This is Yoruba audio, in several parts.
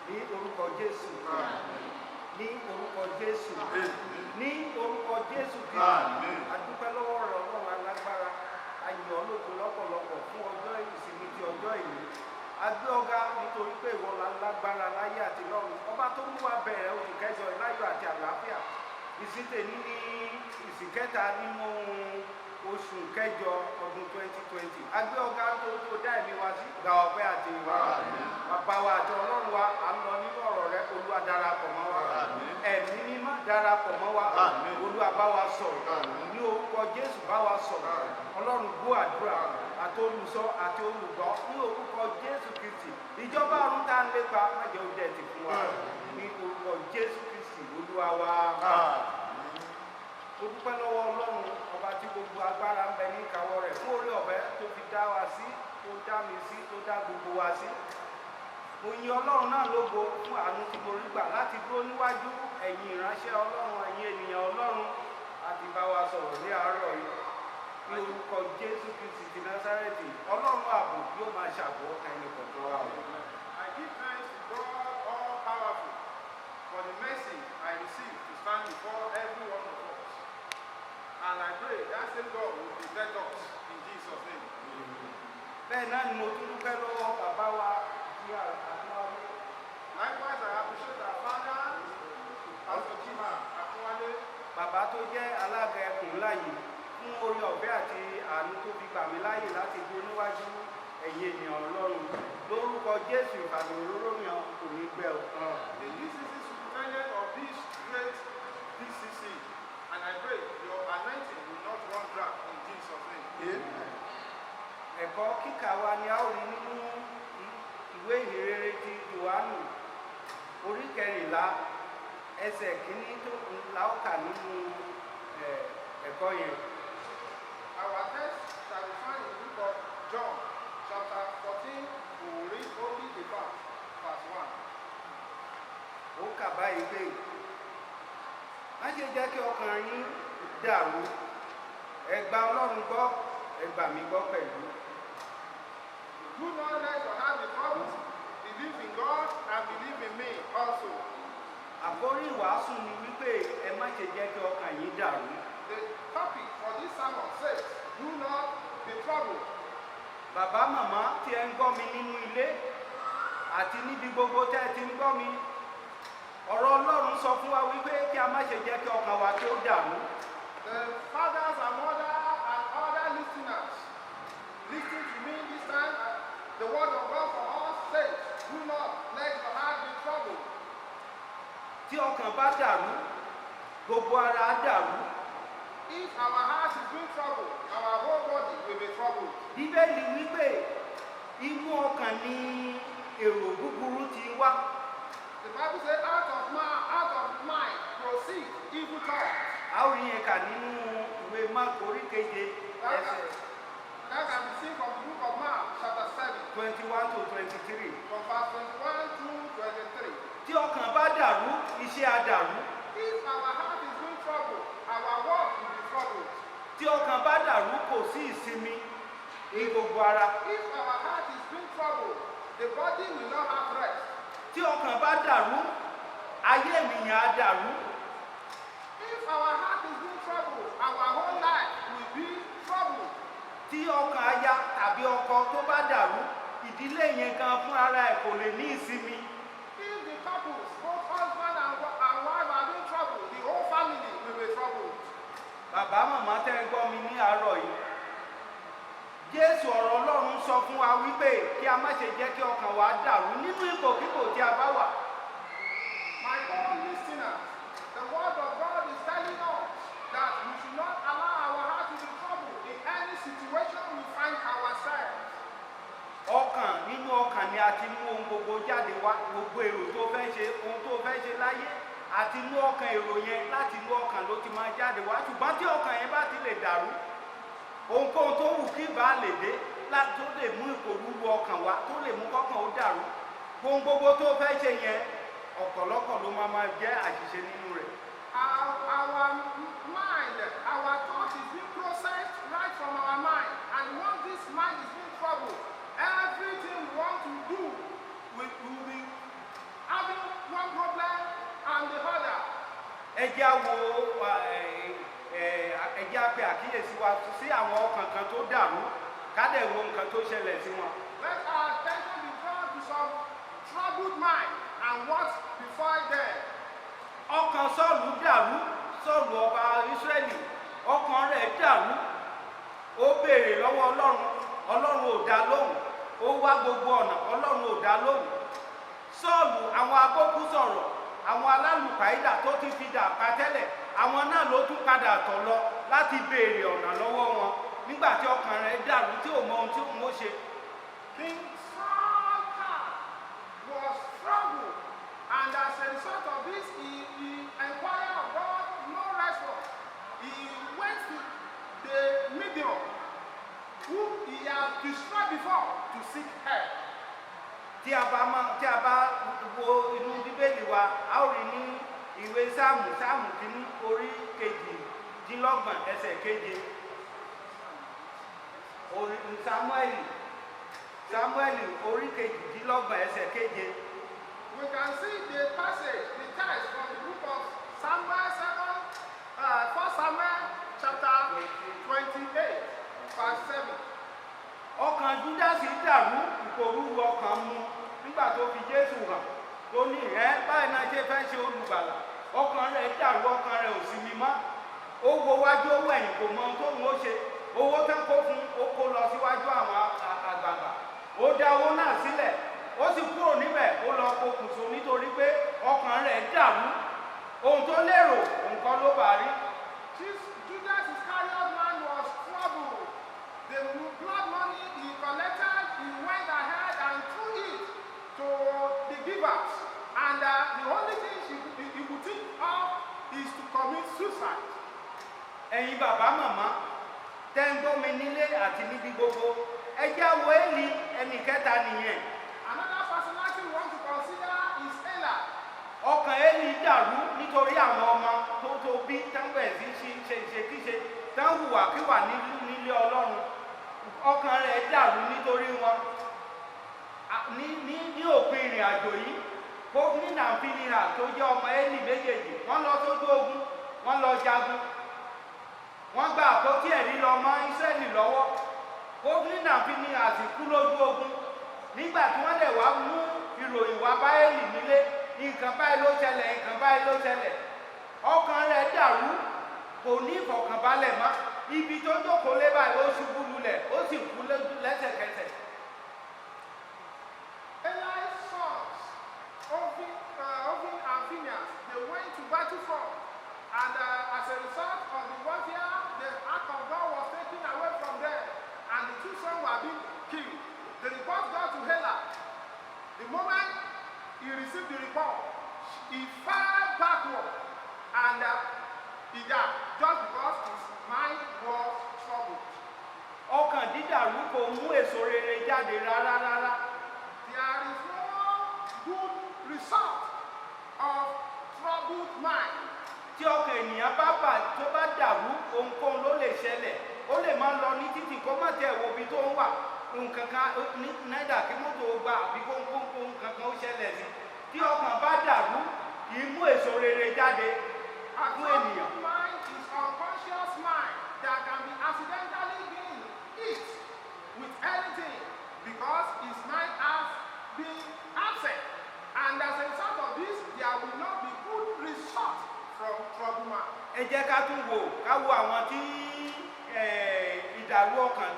ní orúkọ Jésù, ní orúkọ Jésù, ní orúkọ Jésù Kristi. Adúpẹ́ lọ́wọ́ rẹ̀ Ọlọ́run alágbára, ayọ̀ ológo lọ́pọ̀lọpọ̀ fún ọjọ́ ìsinmi ti ọjọ́ ìlú. A gbé ọ̀gá nítorí pé ìwọ lágbára láyé àti lọ́run. Ọba tó mú wa bẹ̀rẹ̀ oṣù kẹjọ láyọ̀ àti àlàáfíà. Ìsìn tèmi ní ìsìn kẹta nínú oṣù kẹjọ ọdún 2020. A gbé ọ̀gá tó dá ẹ̀mí wa sí gba ọpẹ́ àti ìwà. Bàbá wa àti Ọlọ́run wa à ń lọ nínú ọ̀rọ̀ rẹ, Olúwa darapọ̀ mọ́ wa. Ẹ̀mí mímọ́ darapọ̀ mọ́ wa. Olúwa bá wa sọ̀rọ̀. Ní orúkọ Jésù bá wa sọ̀rọ̀. Ọlọ́run gbọ́ àdúrà àti olùsọ àti olùgbọ́ ní orúkọ Jésù Kristi. Ìjọba ọ̀run tá ń lépa má jẹ́ ó dẹ̀tì fún wa. Ní orúkọ Jésù Kristi Olúwa wa. Mo dúpẹ́ lọ́wọ́ Ọlọ́run ọba tí gbogbo agbára ń bẹ ní ìkáwọ́ rẹ̀ fún oore ọ̀fẹ́ tó fi dá wa sí, tó dá mi sí, tó dá gbogbo wa sí. Mo yin Ọlọ́run náà lógo fún àánú tí mo rí gbà láti dúró níwájú ẹ̀yin ìránṣẹ́ Ọlọ́run, ẹ̀yin ènìyàn Ọlọ́run àti bá wa sọ̀rọ̀ ní àárọ̀ yìí. Ní orúkọ Jésù Kristi ti Násárẹ́tì, Ọlọ́run ààbò yóò máa ṣàbò ọkàn ẹni kọ̀ọ̀kan wa. I give thanks to God all powerful for the mercy I receive to stand before every one of us. And I pray that same God will protect us in Jesus' name. Bẹ́ẹ̀ náà ni mo tún dúpẹ́ lọ́wọ́ bàbá wa tí Àkúnwálé. Likewise, I appreciate our father, Pastor Jima Akunwale. Bàbá tó jẹ́ alága ẹkùn láàyè fún oore ọ̀fẹ́ àti àánú tó fi gbà mí láàyè láti dúró níwájú ẹ̀yin ènìyàn Ọlọ́run. Lórúkọ Jésù ìfàmì òróró yàn kò ní gbẹ o. The DCC superintendent of this great DCC, and I pray your anointing will not run dry in Jesus' name. Ẹ̀kọ́ kíkà wa ni a ó rí nínú ìwé ìhìnrere ti Jòhánù orí 14 ẹsẹ̀ kìíní tó la ó kà nínú ẹ̀kọ́ yẹn. Our text shall be found in the book of John, chapter 14. We will read only the verse 1. Ó kà báyìí pé má ṣe jẹ́ kí ọkàn yín dàrú, ẹ gba Ọlọ́run gbọ́, ẹ gbà mí gbọ́ pẹ̀lú. Do not let your heart be troubled. Believe in God and believe in me also. Àkórí ìwàásù ni wípé ẹ má ṣe jẹ́ kí ọkàn yín dàrú. The topic for this sermon says, do not be troubled. Bàbá màmá tí ẹ ń gbọ́ mi nínú ilé àti níbi gbogbo tẹ́ ẹ ti ń gbọ́ mi, ọ̀rọ̀ Ọlọ́run sọ fún wa wípé kí a má ṣe jẹ́ kí ọkàn wa kí ó dàrú. The fathers and mothers and other listeners, listen to me this time. The word of God for us says, do not let your heart be troubled. Tí ọkàn bá dàrú, gbogbo ara á dàrú. If our heart is being troubled, our whole body will be troubled. Bíbélì wípé inú ọkàn ni èrò búburú ti wá. The Bible says, out of mind proceed evil thoughts. A ó rí yẹn kà nínú ìwé Máàkù orí 7 ẹsẹ̀ That can be seen from the book of Mark, chapter 7, 21 to 23. from verse 21 through 23. Tí ọkàn bá dàrú, iṣẹ́ á dàrú. If our heart is being troubled, our work will be troubled. Tí ọkàn bá dàrú, kò sí ìsinmi ní gbogbo ara. If our heart is being troubled, the body will not have rest. Tí ọkàn bá dàrú, ayé ènìyàn á dàrú. If our heart is being troubled, our whole life will be troubled. Tí ọkàn aya tàbí ọkọ tó bá dàrú, ìdílé yẹn gan fún ara ẹ̀ kò lè ní ìsinmi. If the couples, both husband and wife are being troubled, the whole family will be troubled. Bàbá màmá tẹ́ ẹ gbọ́ mi ní àárọ̀ yìí. Jésù ọ̀rọ̀ Ọlọ́run sọ fún wa wípé kí a má ṣe jẹ́ kí ọkàn wa dàrú nínú ipòkípò tí a bá wà. My co-listeners, the word of God is telling us that we should not allow our heart to be troubled in any situation we find ourselves. Ọkàn nínú ọkàn ni a ti mú ohun gbogbo jáde wá, gbogbo èrò tó fẹ́ ṣe, ohun tó fẹ́ ṣe láyé àti inú ọkàn èrò yẹn láti inú ọkàn ló ti máa jáde wá. Ṣùgbọ́n tí ọkàn yẹn bá ti lè dàrú, ohunkóhun tó wù kí bá lè dé tó lè mú ìpòrúurú ọkàn wá, tó lè mú kọ́kàn ó dàrú. Ohun gbogbo tó fẹ́ ṣe yẹn ọ̀pọ̀lọpọ̀ ló máa jẹ́ àṣìṣe nínú rẹ̀. Our mind, our thought is being processed right from our mind. And once this mind is being troubled, everything we want to do will be ẹ jẹ́ á wo ẹ jẹ́ á pe àkíyèsí wa sí àwọn ọkàn kan tó dàrú ká dẹ̀ wo nǹkan tó ṣẹlẹ̀ sí wọn. Let our attention be drawn to some troubled mind and what befell them. Ọkàn Sọ́ọ̀lù dàrú, Sọ́ọ̀lù ọba Ísírẹ́lì, ọkàn rẹ̀ dàrú. Ó béèrè lọ́wọ́ Ọlọ́run, Ọlọ́run ò dá lóhùn. Ó wá gbogbo ọ̀nà, Ọlọ́run ò dá lóhùn. Sọ́ọ̀lù àwọn abókú sọ̀rọ̀, àwọn alálùpàídà tó ti fi dà pa tẹ́lẹ̀, àwọn náà ló tún padà tọ̀ lọ láti béèrè ọ̀nà lọ́wọ́ wọn nígbà tí ọkàn rẹ̀ dàrú tí ò mọ ohun tí òun ó ṣe. King Saul was troubled, and as a result of this, he inquired of God, no response. He went to the medium whom he had destroyed before to seek help. Tí a bá wo inú Bíbélì wa, a ó rí ní ìwé Sáàmù kìíní orí kejìdínlọ́gbọ̀n ẹsẹ̀ keje. Sámúẹ́lì orí kejìdínlọ́gbọ̀n ẹsẹ̀ keje. We can see the passage, the text from the book of Samuel 1 Samuel chapter 28, verse 7. Ọkàn Júdásì dàrú, ìpòrúru ọkàn mu nígbà tó fi Jésù hàn tó ní báyìí náà ṣe fẹ́ ṣe olùgbàlà. Ọkàn rẹ̀ dàrú, ọkàn rẹ̀ ò sí mímọ́. Ó wo wájú, ó wo ẹ̀yìn, kò mọ ohun tóun ó ṣe. Owó tán kó fún ó kó lọ síwájú àwọn àgbààgbà. Ó dá owó náà sílẹ̀, ó sì kúrò níbẹ̀, ó lọ pokùnso nítorí pé ọkàn rẹ̀ dàrú. Ohun tó lérò nǹkan ló bá rí. Judas Iscariot man was troubled. The blood money he collected, he went ahead and threw it to the givers. And the only thing he could think of is to commit suicide. Ẹ̀yin bàbá màmá tẹ́ ń gbọ́ mi nílé àti níbi gbogbo, ẹ jẹ́ wo Élì ẹnì kẹta nìyẹn. Another personality we want to consider is Eli. Ọkàn Élì dàrú nítorí àwọn ọmọ tó bí táwọn ẹ̀sìn ṣe ìṣekíṣe táwọn hùwàkíwà nílé Ọlọ́run. Ọkàn rẹ̀ dàrú nítorí wọn. Ní òpin ìrìn àjò yìí, Hófní náà Fínírà tó jẹ́ ọmọ Élì méjèèjì, wọ́n lọ sójú ogun, wọ́n lọ jagun. Wọ́n gba àpótí ẹ̀rí lọ mọ́ Ísírẹ́lì lọ́wọ́. Hófní náà Fínírà sì kú lójú ogun. Nígbà tí wọ́n lè wá mú ìròyìn wá bá Élì nílé, nǹkan báyìí ló ṣẹlẹ̀, nǹkan báyìí ló ṣẹlẹ̀. Ọkàn rẹ̀ dàrú, kò ní ìfọ̀kànbalẹ̀ mọ́. Ibi tó jókòó lé báyìí ó ṣubú lulẹ̀, ó sì kú lẹ́sẹ̀kẹsẹ̀. Eli's sons, Hophni and Phinehas, they went to battlefront, and as a result of the warfare, the ark of God was taken away from them, and the two sons were being killed. The report got to Eli. The moment he received the report, he fell backward, and he died, just because his mind was troubled. Ọkàn dídàrú kò mú èso rere jáde rárá. There is no good result of troubled mind. Tí ọkàn ènìyàn tó bá dàrú, ohunkóhun ló lè ṣẹlẹ̀. Ó lè máa lọ ní títì kó má tẹ̀ wo ibi tó ń wà. Nǹkan kan náírà kí mọ́tò gba àbí kó nǹkan kan ó ṣẹlẹ̀ sí. Tí ọkàn bá dàrú, kì í mú èso rere jáde fún ènìyàn. Mind is unconscious mind that can be accidentally being hit with anything because his mind has been absent, and as a result of this, there will not be good result from trouble man. Ẹ jẹ́ ká tún wo àwọn tí ìdàrú ọkàn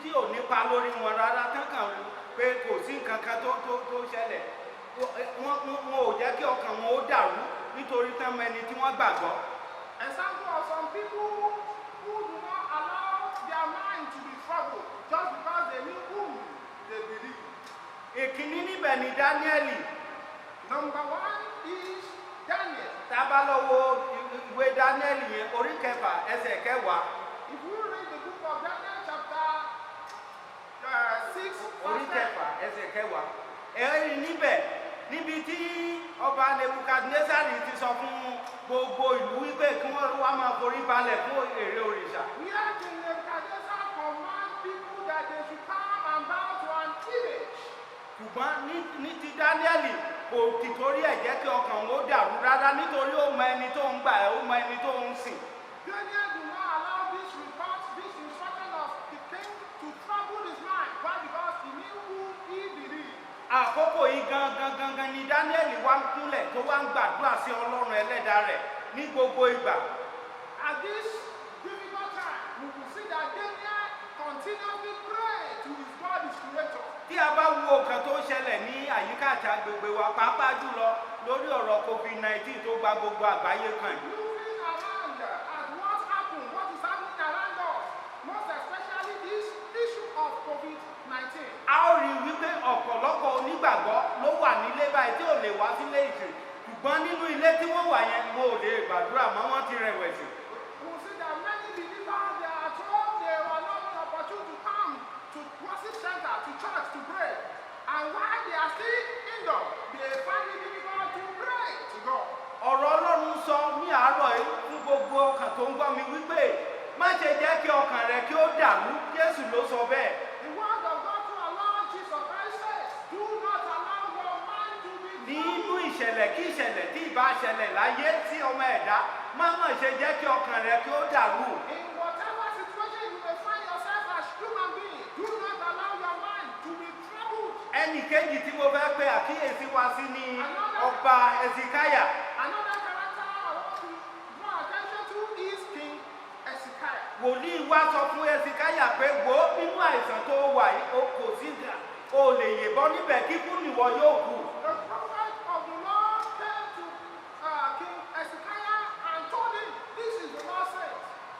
tí ò nípa lórí wọn rárá kankan pé kò sí nǹkan kan tó ṣẹlẹ̀. Wọn ò jẹ́ kí ọkàn wọn ó dàrú nítorí tán mẹ́ni tí wọ́n gbàgbọ́. Example of some people who do not allow their mind to be troubled just because they knew whom they believe. Èkíní níbẹ̀ ni Dáníẹ́lì. Number one is Daniel. Tá a bá lọ wo ìwé Dáníẹ́lì yẹn orí kẹfà ẹsẹ̀ kẹwàá. If you read the book of Daniel chapter 6, orí kẹfà ẹsẹ̀ kẹwàá. Ẹ rí níbi tí ọba Nebukadnesari ti sọ fún gbogbo ìlú wípé kí wọ́n wá máa forí balẹ̀ fún ère òrìṣà. Where King Nebuchadnezzar command people that they should come and bow to an image. Ṣùgbọ́n ní ti Dáníẹ́lì kò tìtorí ẹ̀ jẹ́ kí ọkàn òun ó dàrú rárá nítorí ó mọ ẹni tó ń gbà ẹ́, ó mọ ẹni tó ń sìn. Daniel do not allow this report, this instruction of the king to trouble his mind. Why? Because he knew who he believed. Àkókò yìí gangan ni Dáníẹ́lì wá ń kúnlẹ̀ tó wá ń gbàdúrà sí Ọlọ́run ẹlẹ́dàá rẹ̀ ní gbogbo ìgbà. At this difficult time, we will see that Daniel continuously prayed to his God, his creator. Tí a bá wo nǹkan tó ṣẹlẹ̀ ní àyíká àti agbègbè wa pàápàá jùlọ lórí ọ̀rọ̀ COVID-19 tó gba gbogbo àgbáyé kan yìí. Looking around at what happened, what is happening around us, most especially this issue of COVID-19. A ó rí i wípé ọ̀pọ̀lọpọ̀ onígbàgbọ́ ló wà nílé báyìí tí ò lè wá sílé ìsìn, ṣùgbọ́n nínú ilé tí wọ́n wà yẹn wọn ò lè gbàdúrà mọ́, wọ́n ti rẹ̀wẹ̀sì. We will see that many believers, they are told they were not opportune to come to worship center, to church to pray. And while they are still indoors, they find it difficult to pray to God. Ọ̀rọ̀ Ọlọ́run sọ ní àárọ̀ yìí fún gbogbo ọkàn tó ń gbọ́ mi wípé má ṣe jẹ́ kí ọkàn rẹ kí ó dàrú, Jésù ló sọ bẹ́ẹ̀. The word of God to our Lord Jesus Christ says, do not allow your mind to be Nínú ìṣẹ̀lẹ̀ kí ìṣẹ̀lẹ̀ tí ìbá ṣẹlẹ̀ láyé tí ọmọ ẹ̀dá má ṣe jẹ́ kí ọkàn rẹ kí ó dàrú. in whatever situation you may find yourself as human being. Do not allow your mind to be troubled. Ẹnì kejì tí mo fẹ́ pe àkíyèsí wa sí ni ọba Ẹ̀sìkáyà. Another character I want to draw attention to is King Hezekiah. Wòlíì wá sọ fún Ẹ̀sìkáyà pé wò ó nínú àìsàn tó wà yìí o kò sí o lè yèbọn níbẹ̀ kíkú nìwọ yóò kú. The prophet of the Lord came to King Hezekiah and told him, this is the Lord says,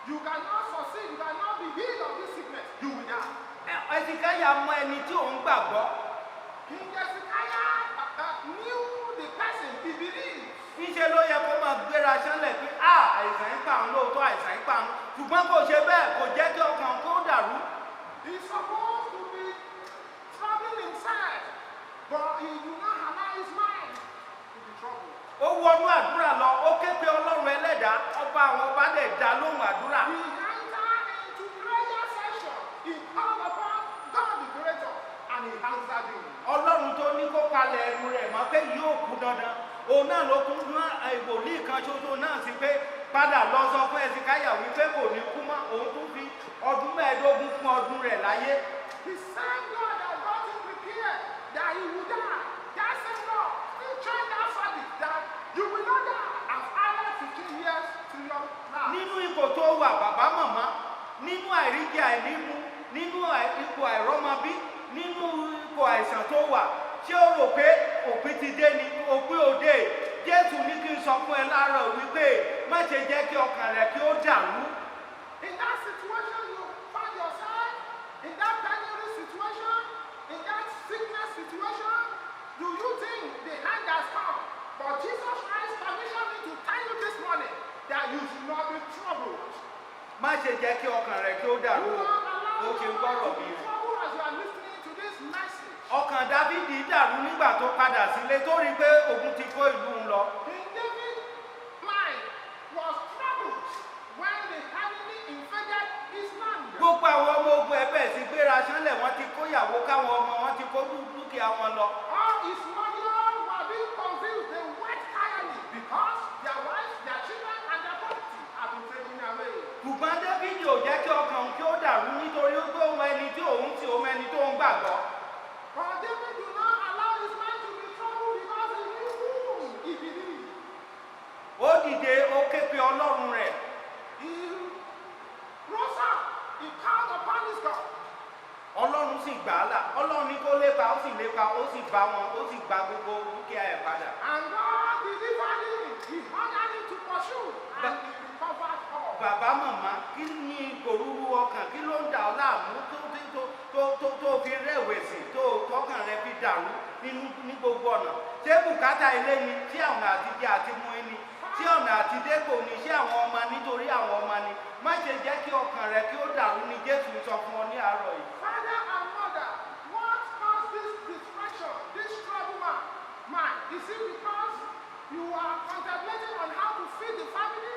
you cannot succeed, you cannot be healed of this sickness, you will die. Ẹ̀sìkáyà mọ ẹni tí òun gbàgbọ́. King Hezekiah knew the person he believed. Níṣẹ́ ló yẹ kó máa gbéra sánlẹ̀ pé àìsàn ń pa òun lóòótọ́, àìsàn ń pa òun, ṣùgbọ́n kò ṣe bẹ́ẹ̀, kò jẹ́ kí ọkàn kó dàrú. He's supposed to be troubling himself, but he do not allow his mind to be troubled. Ó wọnú àdúrà lọ, ó ké pe Ọlọ́run ẹlẹ́dàá, ọba àwọn ọba dẹ̀ dá lóhùn àdúrà. He entered into prayer session. He called upon God the Creator, and he answered him. Ọlọ́run tó ní kó palẹ̀ ẹnu rẹ̀ mọ́ pé yóò kú dandan, òun náà ló tún rán wòlíì kan ṣoṣo náà sí pé padà lọ sọ fún Ẹ̀sìkáyà wípé kò ní kú mọ́, òun tún fi ọdún 15 kún ọdún rẹ̀ láyé. The same God that got him prepared that he would die, that same God still trying that service that you will not die as added 15 years to your life. Nínú ipò tó wà bàbá màmá, nínú àìríjẹ àìnímu, nínú ipò àìrọ́mọbí, nínú ipò àìsàn tó wà, ṣé o rò pé òpin ti dé ni? Òpin òde. Jésù ní kí n sọ fún ẹ láàárọ̀ wípé má ṣe jẹ́ kí ọkàn rẹ kí ó dàrú. In that situation you find yourself, in that penury situation, in that sickness situation, do you think the hand has come? But Jesus Christ commissioned me to tell you this morning that you should not be troubled. Má ṣe jẹ́ kí ọkàn rẹ kí ó dàrú. Do not allow Ó ṣe ń your gbọ́rọ̀ mind to mi be rẹ̀. troubled as you are listening to this message. Ọkàn Dáfídì dàrú nígbà tó padà sílé tó rí pé ogun ti kó ìlú ń lọ. King David's mind was troubled when the enemy invaded his land. Gbogbo àwọn ọmọ ogun ẹ̀bẹ̀ sì gbéra sánlẹ̀, wọ́n ti kó ìyàwó káwọn ọmọ wọn ti kó dúkìá wọn lọ. All his warriors were being confused. They went tirelessly because their wives, their children, and their property have been taken away. Ṣùgbọ́n Dáfídì ò jẹ́ kí ọkàn òun kí ó dàrú nítorí ó gbé òun ẹni tí òun ti òun ẹni tó ń gbàgbọ́. But David did not allow his mind to be troubled because he knew whom he believed. Ó dìde, ó ké pe Ọlọ́run rẹ̀. He rose up. He called upon his God. Ọlọ́run sì gbà á là. Ọlọ́run ní kó lépa, ó sì lépa, ó sì bá wọn, ó sì gba gbogbo dúkìá ẹ̀ padà. And God delivered him. He ordered him to pursue, and he recovered all. Bàbá màmá, kí ni ìpòrúurú ọkàn, kí ló ń dà ọ́ láàmú tó fi rẹ̀wẹ̀sì tó tọkàn rẹ fi dàrú ní gbogbo ọ̀nà? Ṣé bùkátà ilé ni? Ṣé ọ̀nà àtijẹ àti mú ẹni? Ṣé ọ̀nà àtidé kò ní? Ṣé àwọn ọmọ nítorí àwọn ọmọ ni? Má ṣe jẹ́ kí ọkàn rẹ kí ó dàrú ni Jésù sọ fún ọ ní àárọ̀ yìí. Father and mother, what caused this distraction, this trouble mind? Is it because you are contemplating on how to feed the family?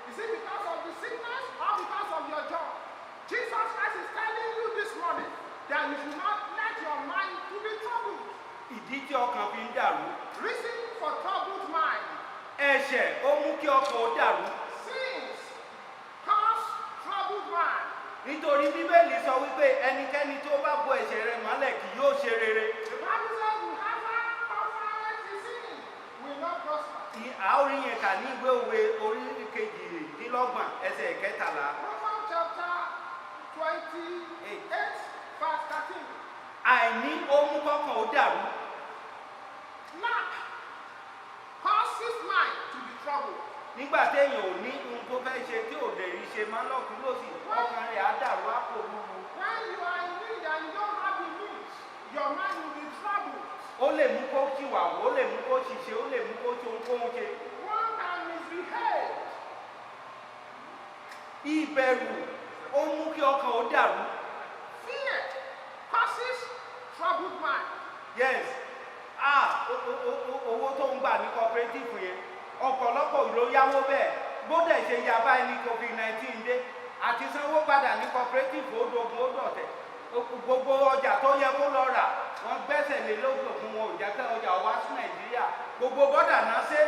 Is it because of the sickness or because of your job? Jesus Christ is telling you this morning that you should not let your mind to be troubled. Ìdí tí ọkàn fi ń dàrú. Reason ẹ̀ṣẹ̀ ó mú kí ọkàn ó dàrú. Sins cause troubled mind. Nítorí Bíbélì sọ wípé ẹnikẹ́ni tí ó bá bo ẹ̀ṣẹ̀ rẹ̀ mọ́lẹ̀ kì yóò ṣe rere. The Bible says whoever confesses his sin will not prosper. Àórí yẹn kà ní ìwé òwe orí kejìdínlọ́gbọ̀n ẹsẹ̀ kẹtàlá. Proverbs chapter 28 verse 13. Àìní ó mú kọ́kàn ó dàrú. Lack causes mind to be troubled. Nígbà téèyàn ò ní ohun tó fẹ́ ṣe tí ò lè rí ṣe máa ń lọ́kùn lọ́sì ọkàn rẹ̀ á dàrú á kò wúwo. When you are in need and you don't have the means, your mind will be troubled. Ó lè mú kó kíwàwó, ó lè mú kó ṣiṣẹ́, ó lè mú kó ṣe ohunkóhun ṣe. One can misbehave. Ìbẹ̀rù ó mú kí ọkàn ó dàrú. Fear causes troubled mind. Yes, owó tó ń gbà ní cooperative yẹn ọ̀pọ̀lọpọ̀ ló yáwó bẹ́ẹ̀ gbọ́dọ̀ ṣe ya báyìí ní COVID-19 dé àti sanwó padà ní cooperative ó dogun ó dọ̀tẹ̀ gbogbo ọjà tó yẹ kó lọ rà wọ́n gbẹ́sẹ̀ lé lóògùn fún wọn ò jẹ́ kí ọjà wá sí Nàìjíríà gbogbo bọ́dà náà ṣe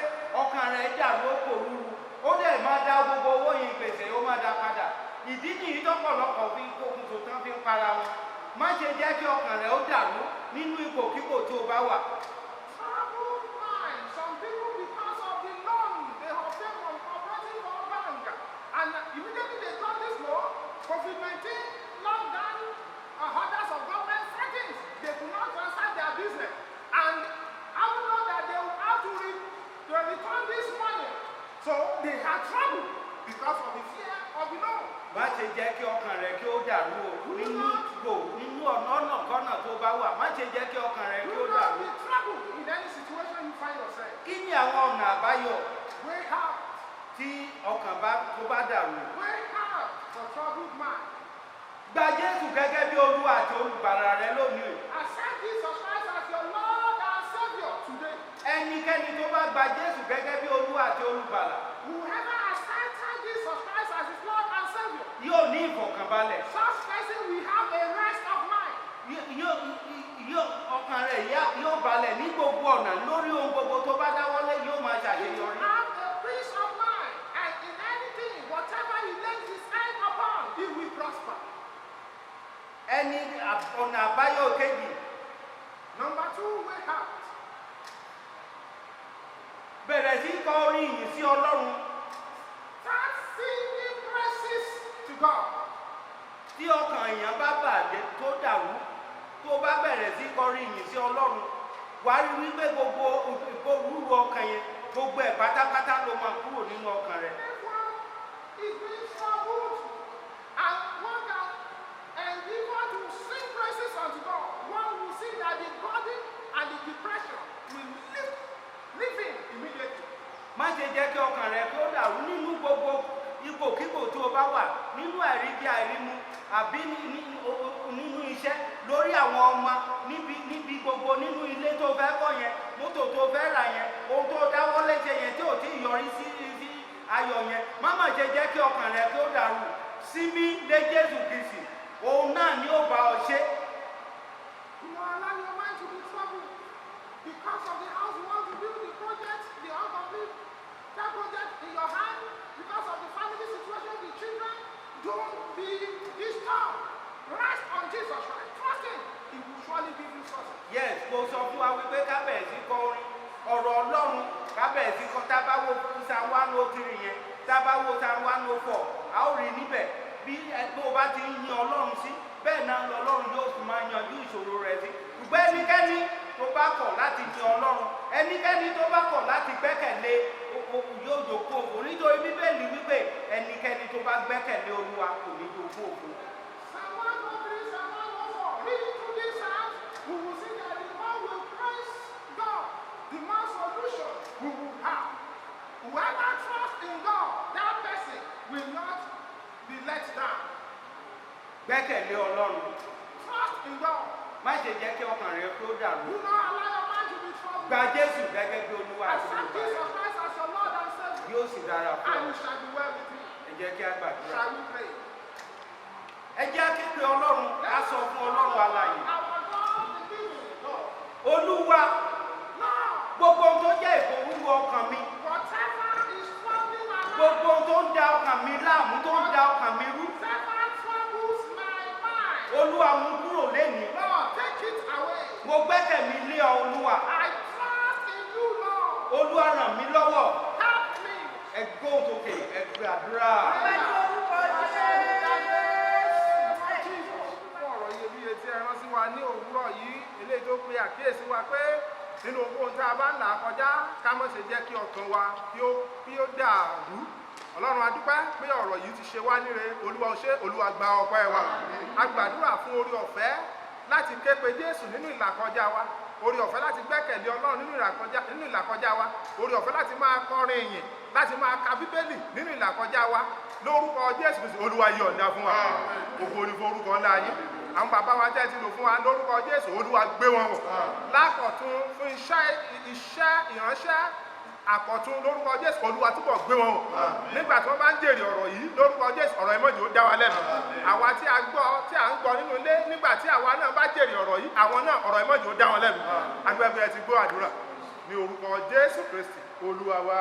ọkàn rẹ̀ dàrú ó kò rúru ó dẹ̀ máa dá gbogbo owó yìí gbèsè ó máa dá padà ìdí nìyí tọ́pọ̀lọpọ̀ fi kókun tó tán fi ń para wọn má ṣe jẹ́ kí ọkàn rẹ̀ ó dàrú nínú ipòkípò tí ó bá wà. Troubled mind. Some people, because of the loan they obtain from cooperative or bank, and immediately they got this loan, COVID-19 lockdown, orders of government settings, they could not transact their business, and I don't know that they will have to return this money, so they had trouble because of the fear of the loan. Má ṣe jẹ́ kí ọkàn rẹ̀ kí ó dàrú o nínú ọ̀nà kọ́nà tó bá wà má ṣe jẹ́ kí ọkàn rẹ̀ kí ó Do not dàrú. be troubled in any situation you find yourself. Kí ni àwọn ọ̀nà àbáyọ Way out. tí ọkàn tó bá dàrú? Way out for troubled mind. Gba Jésù gẹ́gẹ́ bí Olúwa àti Olùgbàlà rẹ lónìí. Accept Jesus Christ as your Lord and Savior today. Ẹnikẹ́ni tó bá gba Jésù gẹ́gẹ́ bí Olúwa àti Olùgbàlà Whoever accepted Jesus Christ as his Lord and Savior, yóò ní ìfọ̀kànbalẹ̀. such person will have a rest of mind. Ọkàn rẹ̀ yóò balẹ̀ ní gbogbo ọ̀nà lórí ohun gbogbo tó bá dáwọ́lé yóò máa He will ṣàṣeyọrí. have a peace of mind, and in anything, whatever he lays his hand upon, he will prosper. Ẹni ọ̀nà àbáyọ kejì. Number 2, way out. Bẹ̀rẹ̀ sí kọ orin ìyìn sí Ọlọ́run. Start singing praises to God. Tí ọkàn èèyàn bá bàjẹ́ tó dàrú tó bá bẹ̀rẹ̀ sí kọrin ìyìn sí Ọlọ́run wà á rí wípé gbogbo ìgbòrúurú ọkàn yẹn gbogbo ẹ̀ pátápátá ló máa kúrò nínú ọkàn rẹ̀. Everyone is being troubled, and one can endeavor to sing praises unto God. One will see that the burden and the depression will leave him immediately. Má ṣe jẹ́ kí ọkàn rẹ̀ kó dàrú nínú gbogbo ipòkípò tó o bá wà nínú àìríjẹ àìrímu àbí nínú iṣẹ́ lórí àwọn ọmọ níbi gbogbo nínú ilé tó fẹ́ kọ́ yẹn mọ́tò tó fẹ́ rà yẹn ohun tó dáwọ́ léṣe yẹn tí ò tí ì yọrí sí ayọ̀ yẹn má má ṣe jẹ́ kí ọkàn rẹ̀ kó dàrú símí lé Jésù Kristi òun náà ni ó bá ọ ṣe. You know, allow your mind to be troubled because of the house you want to build, the project, the uncompleted that project in your hand, because of the family situation, the children. Don't be disturbed. Rest on Jesus Christ. Trust Him. He will surely give you success. Yes, mo sọ fún wa wípé kábẹ̀ẹ́sì kọ orin ọ̀rọ̀ Ọlọ́run kábẹ̀ẹ́sì kọ tábàwò Psalm 103 yẹn tábàwò Psalm 104 a ó rí níbẹ̀ bí ẹgbẹ́ o bá ti ń yin Ọlọ́run sí bẹ́ẹ̀ náà lọ́lọ́run yóò sì máa yanjú ìṣòro rẹ̀ sí ṣùgbọ́n ẹnikẹ́ni tó bá kọ̀ láti yin Ọlọ́run ẹnikẹ́ni tó bá kọ̀ láti gbẹ́kẹ̀lé yóò jogún òfò nítorí Bíbélì wípé ẹnikẹ́ni tó bá gbẹ́kẹ̀lé Olúwa kò ní jogún òfò. Psalm 103, Psalm 104. Reading through these psalms, we will see that the more we praise God, the more solution we will have. Whoever trusts in God, that person will not be let down. Gbẹ́kẹ̀lé Ọlọ́run. Trust in God. Má ṣe jẹ́ kí ọkàn rẹ kó dàrú. Do not allow your mind to be troubled. Gba Jésù gẹ́gẹ́ bí Olúwa àti Accept Olùgbàlà. Jesus Christ as your Lord and Savior, Yóò sì dára fún and ọ. you shall be well with Him. Ẹ jẹ́ kí a gbàdúrà. Shall we pray? Ẹ jẹ́ kékeré Ọlọ́run ká sọ fún Ọlọ́run alààyè. Our God, the living God. Olúwa Lord, gbogbo ohun tó jẹ́ ìfòrúru ọkàn mi whatever tó ń da ọkàn mi rú. Satan troubles my mind. Olúwa mú kúrò lénìí. Lord, take it away. Mo gbẹ́kẹ̀ mi lé ọ Olúwa. I trust in you, Lord. Olúwa ràn mí lọ́wọ́. Help me. Ẹ gbóhùn sókè, ẹ gbé àdúrà. Fún ọ̀rọ̀ iyebíye tí ẹ rán sí wa ní òwúrọ̀ yìí, eléyìí tó pe àkíyèsí wa pé nínú ohun tí a bá ń là kọjá ká má ṣe jẹ́ kí ọkàn wa kí ó dàrú. Ọlọ́run a dúpẹ́ pé ọ̀rọ̀ yìí ti ṣe wá níre. Olúwa ó ṣé, Olúwa gba ọpẹ́ wa. A gbàdúrà fún orí ọ̀fẹ́ láti ké pe Jésù nínú ìlàkọjá wa, orí ọ̀fẹ́ láti gbẹ́kẹ̀lé Ọlọ́run nínú ìlàkọjá wa, orí ọ̀fẹ́ láti máa kọrin ìyìn, láti máa ka Bíbélì nínú ìlàkọjá wa. Lórúkọ Jésù Kristi, Olúwa yọ̀ǹda fún wa. Ògo ni fún orúkọ ńlá yín. Àwọn bàbá wa jẹ́ ti lò fún wa lórúkọ Jésù, Olúwa gbé wọn wọ̀. Lákọ̀tún fún iṣẹ́ ìránṣẹ́ àkọ̀tún lórúkọ Jésù, Olúwa túbọ̀ gbé wọn wọ̀. Nígbà tí wọ́n bá ń jèrè ọ̀rọ̀ yìí lórúkọ Jésù, ọ̀rọ̀ ìmọ̀jì ó dá wa lẹ́nu. Àwa tí à ń gbọ́ nínú ilé, nígbà tí àwa náà bá jèrè ọ̀rọ̀ yìí, àwọn náà ọ̀rọ̀ ìmọ̀jì ó dá wọn lẹ́nu. Agbẹ́gbẹ́ ti gbọ́ àdúrà ní orúkọ Jésù Kristi, Olúwa wa.